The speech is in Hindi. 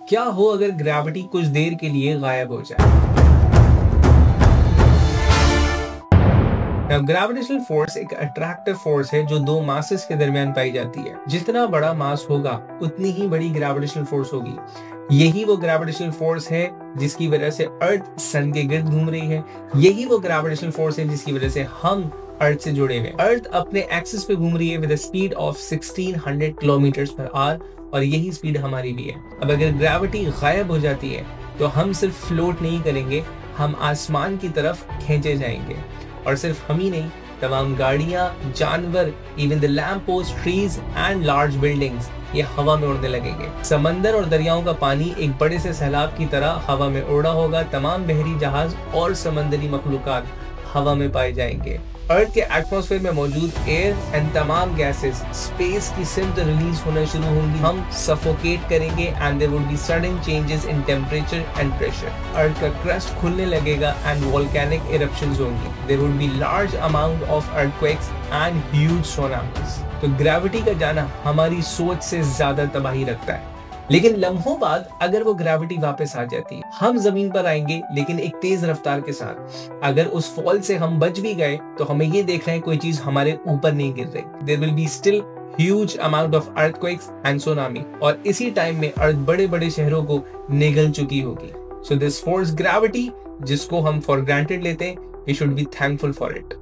क्या हो अगर ग्रेविटी कुछ देर के लिए गायब हो जाए? ग्रेविटेशनल फोर्स एक अट्रैक्टिव फोर्स है जो दो मासेस के दरमियान पाई जाती है। जितना बड़ा मास होगा उतनी ही बड़ी ग्रेविटेशनल फोर्स होगी। यही वो ग्रेविटेशनल फोर्स है जिसकी वजह से अर्थ सन के गिर्द घूम रही है। यही वो ग्रेविटेशनल फोर्स है जिसकी वजह से हम अर्थ से जुड़े हुए। अर्थ अपने एक्सिस पे घूम रही है with speed of 1600 kilometre per hour और यही स्पीड हमारी भी है। अब अगर ग्रेविटी गायब हो जाती है तो हम सिर्फ फ्लोट नहीं करेंगे, हम आसमान की तरफ खींचे जाएंगे। और सिर्फ हम ही नहीं, तमाम गाड़ियां, जानवर, even the lamp post, trees and large buildings ये हवा में उड़ने लगेंगे। समंदर और दरियाओं का पानी एक बड़े से सैलाब की तरह हवा में उड़ा होगा। तमाम बहरी जहाज और समंदरी मखलूकात हवा में पाए जाएंगे। अर्थ के एटमॉस्फेयर में मौजूद एयर एंड तमाम गैसेस स्पेस की सिमत रिलीज होना शुरू होंगी। हम सफोकेट करेंगे and there would be sudden changes in temperature and pressure. Earth का क्रस्ट खुलने लगेगा एंड वोल्केनिक इरप्शंस होंगी। There would be large amount of earthquakes and huge tsunamis. तो ग्रेविटी का जाना हमारी सोच से ज्यादा तबाही रखता है। लेकिन लम्हों बाद अगर वो ग्रेविटी वापस आ जाती है, हम जमीन पर आएंगे लेकिन एक तेज रफ्तार के साथ। अगर उस फॉल से हम बच भी गए तो हमें ये देखना है कोई चीज हमारे ऊपर नहीं गिर रही। There will be still huge amount of earthquakes and tsunami. और इसी टाइम में अर्थ बड़े बड़े शहरों को निगल चुकी होगी। सो दिस फोर्स ग्रेविटी जिसको हम फॉर ग्रांटेड लेते हैं, we should be thankful for it.